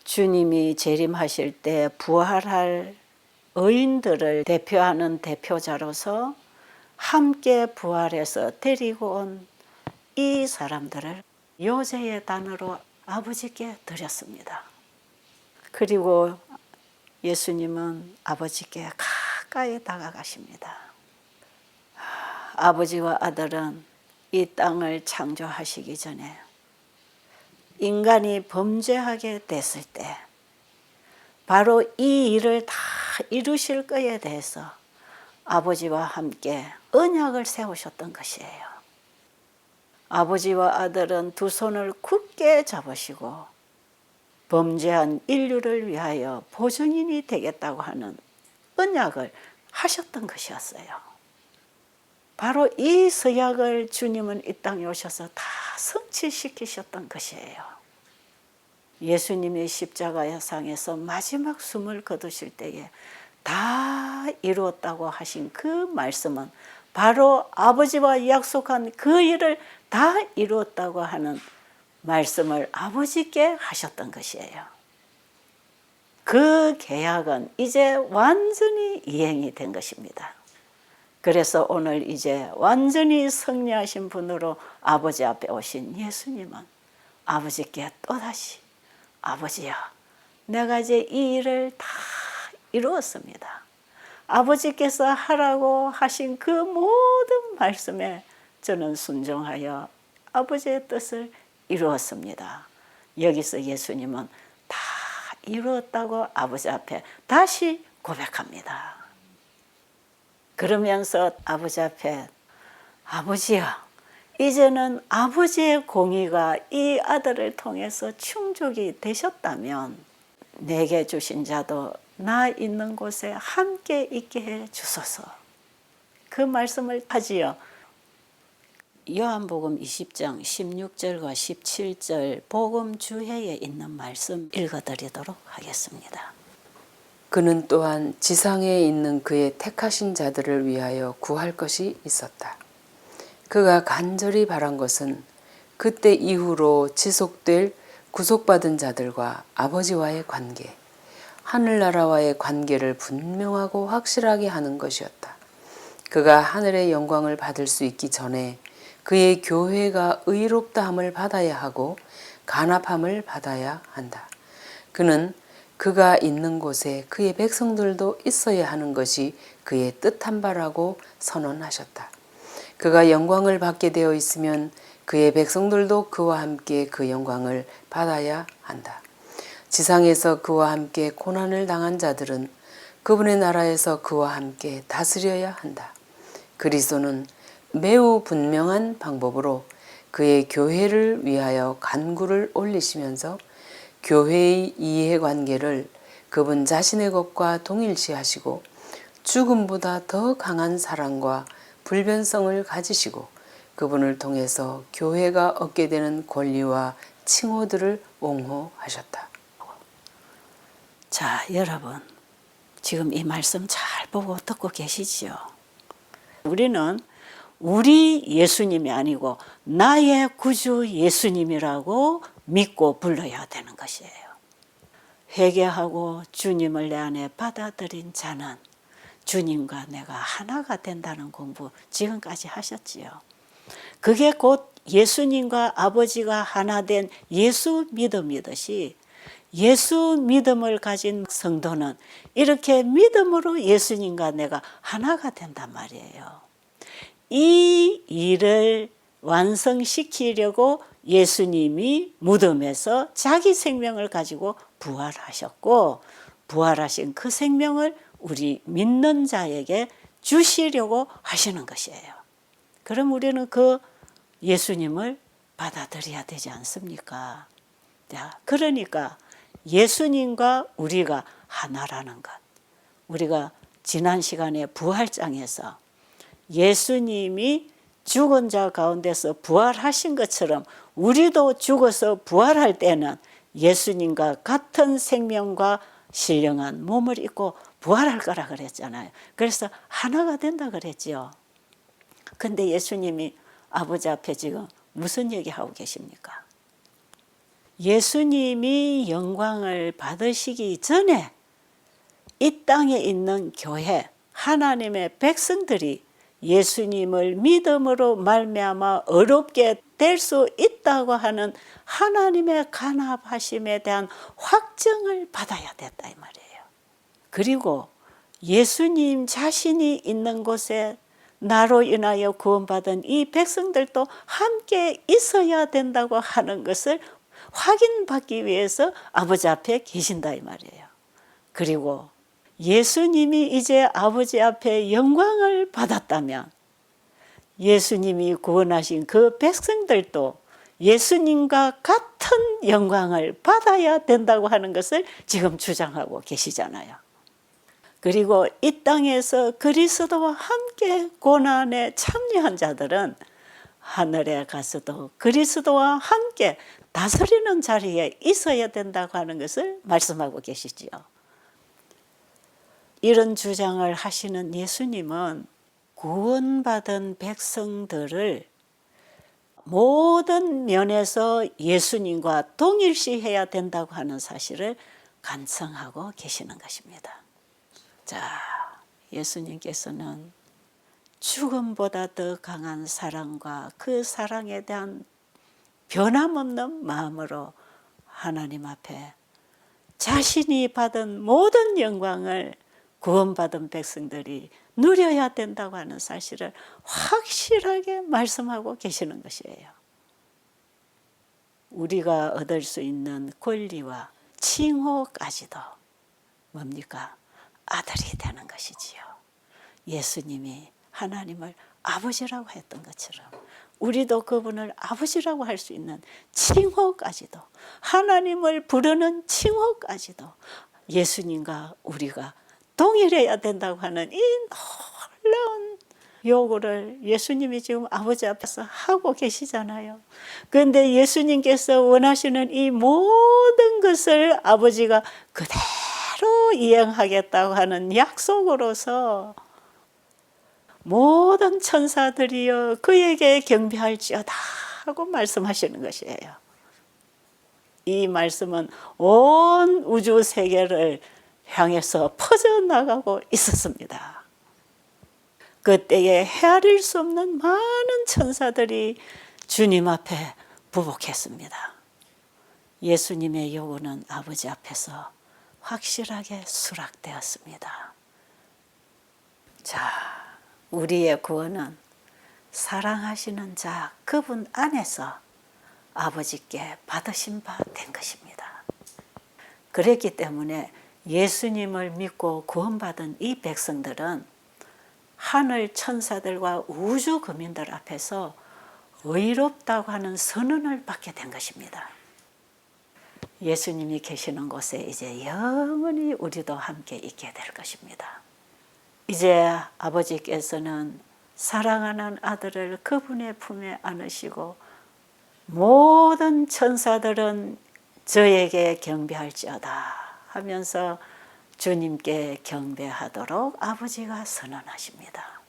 주님이 재림하실 때 부활할 의인들을 대표하는 대표자로서 함께 부활해서 데리고 온 이 사람들을 요제의 단으로 아버지께 드렸습니다. 그리고 예수님은 아버지께 가까이 다가가십니다. 아버지와 아들은 이 땅을 창조하시기 전에 인간이 범죄하게 됐을 때 바로 이 일을 다 이루실 것에 대해서 아버지와 함께 언약을 세우셨던 것이에요. 아버지와 아들은 두 손을 굳게 잡으시고 범죄한 인류를 위하여 보증인이 되겠다고 하는 언약을 하셨던 것이었어요. 바로 이 서약을 주님은 이 땅에 오셔서 다 성취시키셨던 것이에요. 예수님이 십자가의 상에서 마지막 숨을 거두실 때에 다 이루었다고 하신 그 말씀은 바로 아버지와 약속한 그 일을 다 이루었다고 하는 말씀을 아버지께 하셨던 것이에요. 그 계약은 이제 완전히 이행이 된 것입니다. 그래서 오늘 이제 완전히 승리하신 분으로 아버지 앞에 오신 예수님은 아버지께 또다시 아버지여, 내가 이제 이 일을 다 이루었습니다. 아버지께서 하라고 하신 그 모든 말씀에 저는 순종하여 아버지의 뜻을 이루었습니다. 여기서 예수님은 다 이루었다고 아버지 앞에 다시 고백합니다. 그러면서 아버지 앞에 아버지여, 이제는 아버지의 공의가 이 아들을 통해서 충족이 되셨다면 내게 주신 자도 나 있는 곳에 함께 있게 해 주소서. 그 말씀을 하지요. 요한복음 20장 16절과 17절 복음 주해에 있는 말씀 읽어드리도록 하겠습니다. 그는 또한 지상에 있는 그의 택하신 자들을 위하여 구할 것이 있었다. 그가 간절히 바란 것은 그때 이후로 지속될 구속받은 자들과 아버지와의 관계, 하늘나라와의 관계를 분명하고 확실하게 하는 것이었다. 그가 하늘의 영광을 받을 수 있기 전에 그의 교회가 의롭다함을 받아야 하고 간합함을 받아야 한다. 그는 그가 있는 곳에 그의 백성들도 있어야 하는 것이 그의 뜻한 바라고 선언하셨다. 그가 영광을 받게 되어 있으면 그의 백성들도 그와 함께 그 영광을 받아야 한다. 지상에서 그와 함께 고난을 당한 자들은 그분의 나라에서 그와 함께 다스려야 한다. 그리스도는 매우 분명한 방법으로 그의 교회를 위하여 간구를 올리시면서 교회의 이해관계를 그분 자신의 것과 동일시하시고 죽음보다 더 강한 사랑과 불변성을 가지시고 그분을 통해서 교회가 얻게 되는 권리와 칭호들을 옹호하셨다. 자, 여러분, 지금 이 말씀 잘 보고 듣고 계시지요? 우리는 우리 예수님이 아니고 나의 구주 예수님이라고 믿고 불러야 되는 것이에요. 회개하고 주님을 내 안에 받아들인 자는 주님과 내가 하나가 된다는 공부 지금까지 하셨지요. 그게 곧 예수님과 아버지가 하나 된 예수 믿음이듯이 예수 믿음을 가진 성도는 이렇게 믿음으로 예수님과 내가 하나가 된단 말이에요. 이 일을 완성시키려고 예수님이 무덤에서 자기 생명을 가지고 부활하셨고, 부활하신 그 생명을 우리 믿는 자에게 주시려고 하시는 것이에요. 그럼 우리는 그 예수님을 받아들여야 되지 않습니까? 자, 그러니까 예수님과 우리가 하나라는 것. 우리가 지난 시간에 부활장에서 예수님이 죽은 자 가운데서 부활하신 것처럼 우리도 죽어서 부활할 때는 예수님과 같은 생명과 신령한 몸을 입고 부활할 거라 그랬잖아요. 그래서 하나가 된다 그랬죠. 근데 예수님이 아버지 앞에 지금 무슨 얘기하고 계십니까? 예수님이 영광을 받으시기 전에 이 땅에 있는 교회, 하나님의 백성들이 예수님을 믿음으로 말미암아 어렵게 될 수 있다고 하는 하나님의 간합하심에 대한 확증을 받아야 됐다 이 말이에요. 그리고 예수님 자신이 있는 곳에 나로 인하여 구원받은 이 백성들도 함께 있어야 된다고 하는 것을 확인받기 위해서 아버지 앞에 계신다 이 말이에요. 그리고 예수님이 이제 아버지 앞에 영광을 받았다면 예수님이 구원하신 그 백성들도 예수님과 같은 영광을 받아야 된다고 하는 것을 지금 주장하고 계시잖아요. 그리고 이 땅에서 그리스도와 함께 고난에 참여한 자들은 하늘에 가서도 그리스도와 함께 다스리는 자리에 있어야 된다고 하는 것을 말씀하고 계시지요. 이런 주장을 하시는 예수님은 구원받은 백성들을 모든 면에서 예수님과 동일시해야 된다고 하는 사실을 간청하고 계시는 것입니다. 자, 예수님께서는 죽음보다 더 강한 사랑과 그 사랑에 대한 변함없는 마음으로 하나님 앞에 자신이 받은 모든 영광을 구원받은 백성들이 누려야 된다고 하는 사실을 확실하게 말씀하고 계시는 것이에요. 우리가 얻을 수 있는 권리와 칭호까지도 뭡니까? 아들이 되는 것이지요. 예수님이 하나님을 아버지라고 했던 것처럼 우리도 그분을 아버지라고 할 수 있는 칭호까지도, 하나님을 부르는 칭호까지도 예수님과 우리가 동일해야 된다고 하는 이 놀라운 요구를 예수님이 지금 아버지 앞에서 하고 계시잖아요. 그런데 예수님께서 원하시는 이 모든 것을 아버지가 그대로 이행하겠다고 하는 약속으로서 모든 천사들이여 그에게 경배할지어다 하고 말씀하시는 것이에요. 이 말씀은 온 우주 세계를 향해서 퍼져나가고 있었습니다. 그때에 헤아릴 수 없는 많은 천사들이 주님 앞에 부복했습니다. 예수님의 요구는 아버지 앞에서 확실하게 수락되었습니다. 자, 우리의 구원은 사랑하시는 자 그분 안에서 아버지께 받으신 바 된 것입니다. 그랬기 때문에 예수님을 믿고 구원받은 이 백성들은 하늘 천사들과 우주 거민들 앞에서 의롭다고 하는 선언을 받게 된 것입니다. 예수님이 계시는 곳에 이제 영원히 우리도 함께 있게 될 것입니다. 이제 아버지께서는 사랑하는 아들을 그분의 품에 안으시고 모든 천사들은 저에게 경배할지어다 하면서 주님께 경배하도록 아버지가 선언하십니다.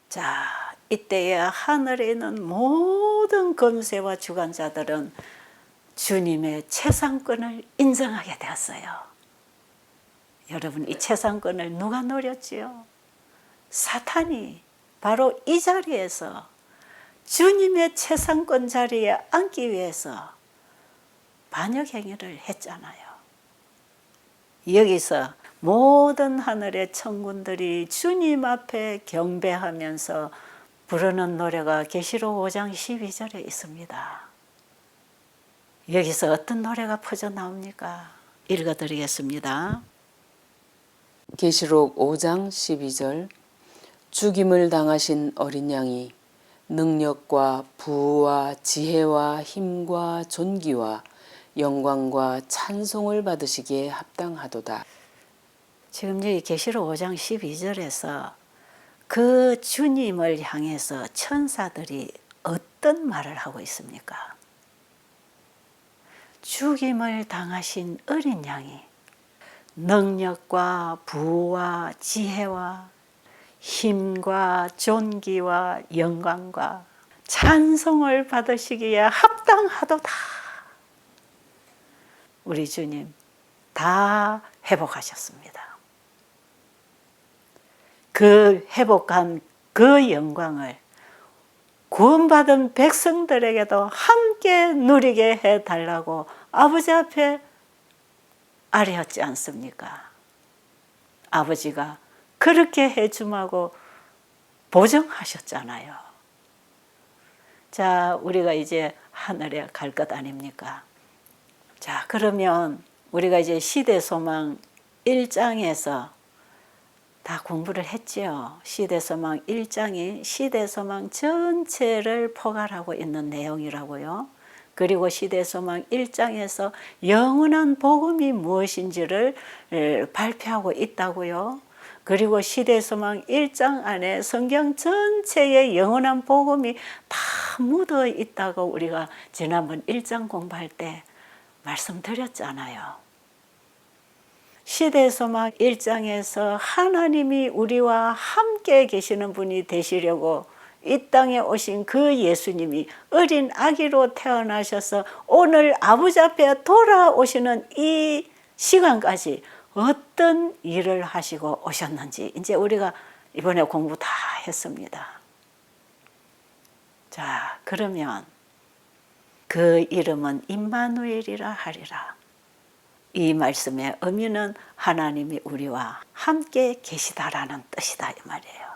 자, 이때에 하늘에 있는 모든 권세와 주관자들은 주님의 최상권을 인정하게 되었어요. 여러분, 이 최상권을 누가 노렸지요? 사탄이 바로 이 자리에서 주님의 최상권 자리에 앉기 위해서 반역 행위를 했잖아요. 여기서 모든 하늘의 천군들이 주님 앞에 경배하면서 부르는 노래가 계시록 5장 12절에 있습니다. 여기서 어떤 노래가 퍼져 나옵니까? 읽어드리겠습니다. 계시록 5장 12절 죽임을 당하신 어린 양이 능력과 부와 지혜와 힘과 존귀와 영광과 찬송을 받으시기에 합당하도다. 지금 여기 계시록 5장 12절에서 그 주님을 향해서 천사들이 어떤 말을 하고 있습니까? 죽임을 당하신 어린 양이 능력과 부와 지혜와 힘과 존귀와 영광과 찬송을 받으시기에 합당하도다. 우리 주님 다 회복하셨습니다. 그 회복한 그 영광을 구원받은 백성들에게도 함께 누리게 해달라고 아버지 앞에 아뢰었지 않습니까? 아버지가 그렇게 해줌하고 보증하셨잖아요. 자, 우리가 이제 하늘에 갈 것 아닙니까? 자, 그러면 우리가 이제 시대소망 1장에서 다 공부를 했지요. 시대소망 1장이 시대소망 전체를 포괄하고 있는 내용이라고요. 그리고 시대소망 1장에서 영원한 복음이 무엇인지를 발표하고 있다고요. 그리고 시대소망 1장 안에 성경 전체의 영원한 복음이 다 묻어 있다고 우리가 지난번 1장 공부할 때 말씀드렸잖아요. 시대소망 1장에서 하나님이 우리와 함께 계시는 분이 되시려고 이 땅에 오신 그 예수님이 어린 아기로 태어나셔서 오늘 아버지 앞에 돌아오시는 이 시간까지 어떤 일을 하시고 오셨는지 이제 우리가 이번에 공부 다 했습니다. 자, 그러면 그 이름은 임마누엘이라 하리라. 이 말씀의 의미는 하나님이 우리와 함께 계시다라는 뜻이다 이 말이에요.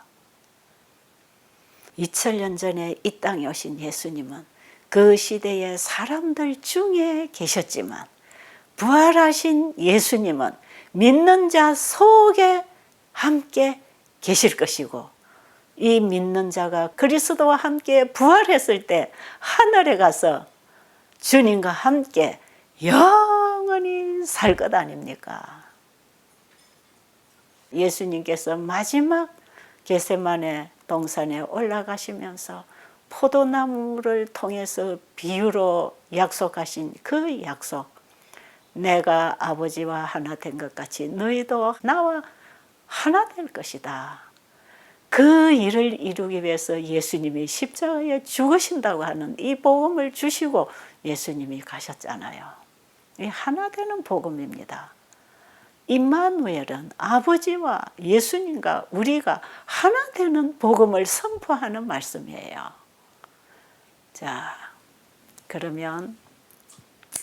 2000년 전에 이 땅에 오신 예수님은 그 시대의 사람들 중에 계셨지만 부활하신 예수님은 믿는 자 속에 함께 계실 것이고 이 믿는 자가 그리스도와 함께 부활했을 때 하늘에 가서 주님과 함께 영원히 살 것 아닙니까? 예수님께서 마지막 겟세마네 동산에 올라가시면서 포도나무를 통해서 비유로 약속하신 그 약속, 내가 아버지와 하나 된 것 같이 너희도 나와 하나 될 것이다. 그 일을 이루기 위해서 예수님이 십자가에 죽으신다고 하는 이 복음을 주시고 예수님이 가셨잖아요. 이 하나 되는 복음입니다. 임마누엘은 아버지와 예수님과 우리가 하나 되는 복음을 선포하는 말씀이에요. 자, 그러면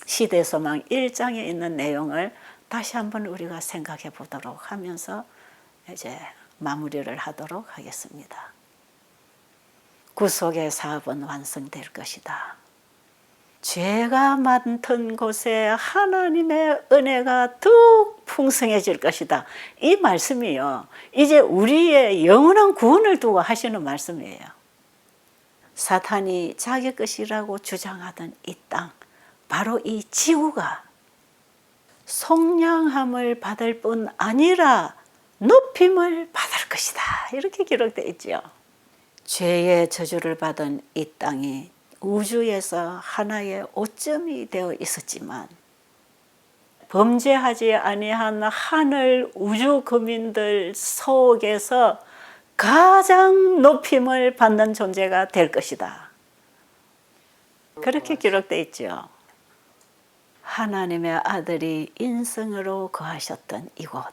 시대소망 1장에 있는 내용을 다시 한번 우리가 생각해 보도록 하면서 이제 마무리를 하도록 하겠습니다. 구속의 사업은 완성될 것이다. 죄가 많던 곳에 하나님의 은혜가 더욱 풍성해질 것이다. 이 말씀이요. 이제 우리의 영원한 구원을 두고 하시는 말씀이에요. 사탄이 자기 것이라고 주장하던 이 땅, 바로 이 지구가 속량함을 받을 뿐 아니라 높임을 받을 것이다. 이렇게 기록되어 있죠. 죄의 저주를 받은 이 땅이 우주에서 하나의 오점이 되어 있었지만 범죄하지 아니한 하늘 우주 거민들 속에서 가장 높임을 받는 존재가 될 것이다. 그렇게 기록되어 있죠. 하나님의 아들이 인성으로 거하셨던 이곳,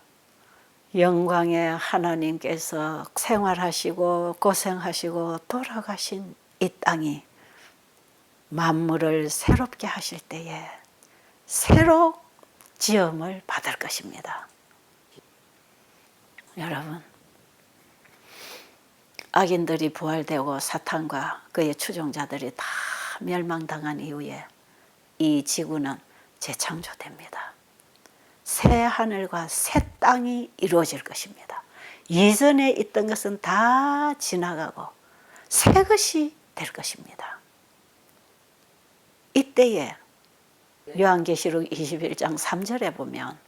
영광의 하나님께서 생활하시고 고생하시고 돌아가신 이 땅이 만물을 새롭게 하실 때에 새로 지음을 받을 것입니다. 여러분, 악인들이 부활되고 사탄과 그의 추종자들이 다 멸망당한 이후에 이 지구는 재창조됩니다. 새 하늘과 새 땅이 이루어질 것입니다. 이전에 있던 것은 다 지나가고 새 것이 될 것입니다. 이때에 요한계시록 21장 3절에 보면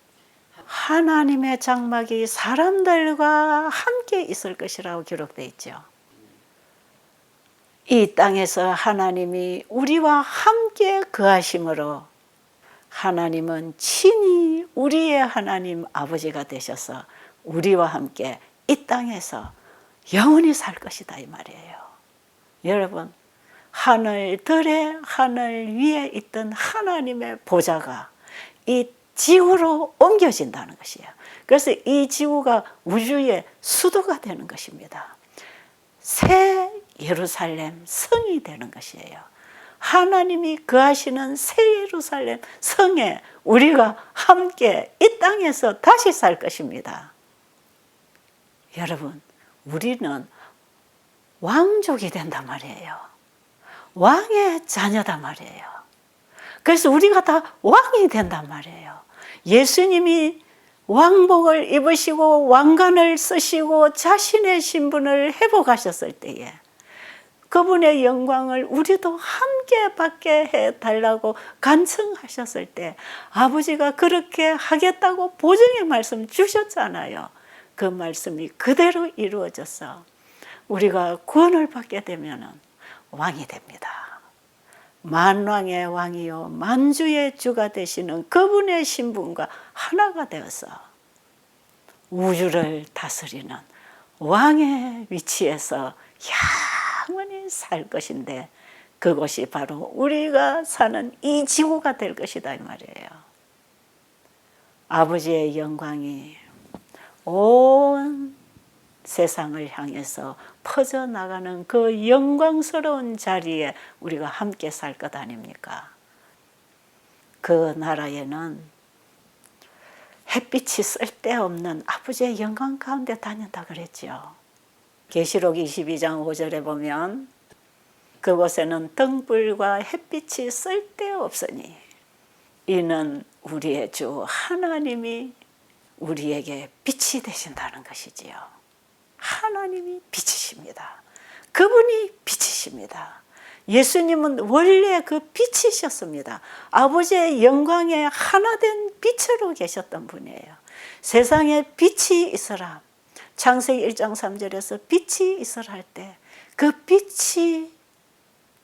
하나님의 장막이 사람들과 함께 있을 것이라고 기록되어 있죠. 이 땅에서 하나님이 우리와 함께 거하심으로 하나님은 친히 우리의 하나님 아버지가 되셔서 우리와 함께 이 땅에서 영원히 살 것이다 이 말이에요. 여러분, 하늘들의 하늘 위에 있던 하나님의 보좌가 이 지구로 옮겨진다는 것이에요. 그래서 이 지구가 우주의 수도가 되는 것입니다. 새 예루살렘 성이 되는 것이에요. 하나님이 거하시는 새 예루살렘 성에 우리가 함께 이 땅에서 다시 살 것입니다. 여러분, 우리는 왕족이 된단 말이에요. 왕의 자녀단 말이에요. 그래서 우리가 다 왕이 된단 말이에요. 예수님이 왕복을 입으시고 왕관을 쓰시고 자신의 신분을 회복하셨을 때에 그분의 영광을 우리도 함께 받게 해달라고 간청하셨을 때 아버지가 그렇게 하겠다고 보증의 말씀 주셨잖아요. 그 말씀이 그대로 이루어져서 우리가 구원을 받게 되면 왕이 됩니다. 만왕의 왕이요 만주의 주가 되시는 그분의 신분과 하나가 되어서 우주를 다스리는 왕의 위치에서 영원히 살 것인데 그것이 바로 우리가 사는 이 지구가 될 것이다 이 말이에요. 아버지의 영광이 온 세상을 향해서 퍼져나가는 그 영광스러운 자리에 우리가 함께 살 것 아닙니까? 그 나라에는 햇빛이 쓸데없는 아버지의 영광 가운데 다닌다 그랬죠. 계시록 22장 5절에 보면 그곳에는 등불과 햇빛이 쓸데없으니 이는 우리의 주 하나님이 우리에게 빛이 되신다는 것이지요. 하나님이 빛이십니다. 그분이 빛이십니다. 예수님은 원래 그 빛이셨습니다. 아버지의 영광에 하나된 빛으로 계셨던 분이에요. 세상에 빛이 있어라. 창세기 1장 3절에서 빛이 있어라 할 때 그 빛이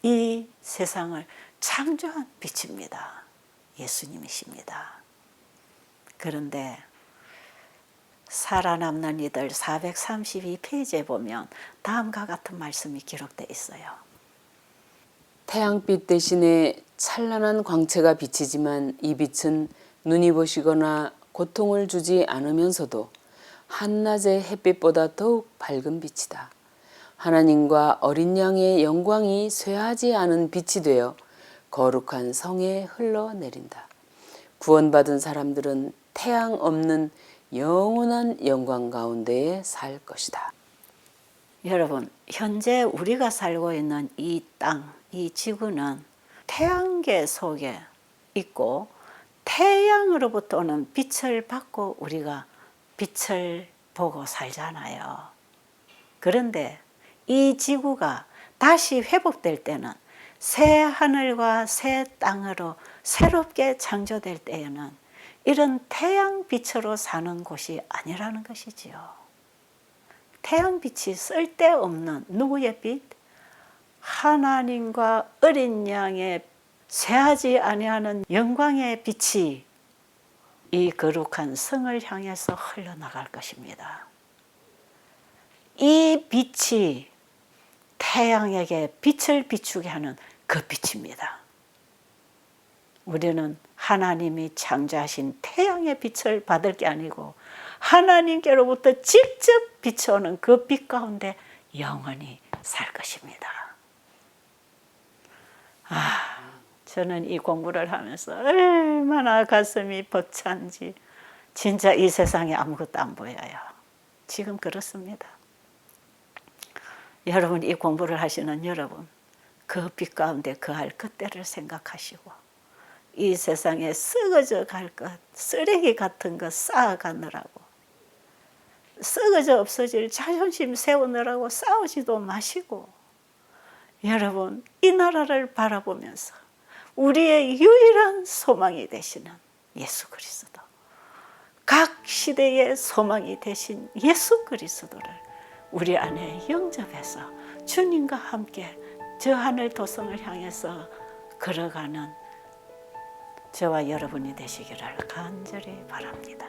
이 세상을 창조한 빛입니다. 예수님이십니다. 그런데 살아남는 이들 432페이지에 보면 다음과 같은 말씀이 기록되어 있어요. 태양빛 대신에 찬란한 광채가 비치지만 이 빛은 눈이 보시거나 고통을 주지 않으면서도 한낮의 햇빛보다 더욱 밝은 빛이다. 하나님과 어린 양의 영광이 쇠하지 않은 빛이 되어 거룩한 성에 흘러내린다. 구원받은 사람들은 태양 없는 영원한 영광 가운데에 살 것이다. 여러분, 현재 우리가 살고 있는 이 땅, 이 지구는 태양계 속에 있고 태양으로부터 오는 빛을 받고 우리가 빛을 보고 살잖아요. 그런데 이 지구가 다시 회복될 때는 새 하늘과 새 땅으로 새롭게 창조될 때에는 이런 태양빛으로 사는 곳이 아니라는 것이지요. 태양빛이 쓸데없는 누구의 빛? 하나님과 어린 양의 쇠하지 아니하는 영광의 빛이 이 거룩한 성을 향해서 흘러나갈 것입니다. 이 빛이 태양에게 빛을 비추게 하는 그 빛입니다. 우리는 하나님이 창조하신 태양의 빛을 받을 게 아니고 하나님께로부터 직접 비춰오는 그 빛 가운데 영원히 살 것입니다. 저는 이 공부를 하면서 얼마나 가슴이 벅찬지 진짜 이 세상에 아무것도 안 보여요. 지금 그렇습니다. 여러분, 이 공부를 하시는 여러분, 그 빛 가운데 거할 그때를 생각하시고 이 세상에 썩어져 갈 것, 쓰레기 같은 것 쌓아가느라고, 썩어져 없어질 자존심 세우느라고 싸우지도 마시고, 여러분, 이 나라를 바라보면서 우리의 유일한 소망이 되시는 예수 그리스도, 각 시대의 소망이 되신 예수 그리스도를 우리 안에 영접해서 주님과 함께 저 하늘 도성을 향해서 걸어가는 저와 여러분이 되시기를 간절히 바랍니다.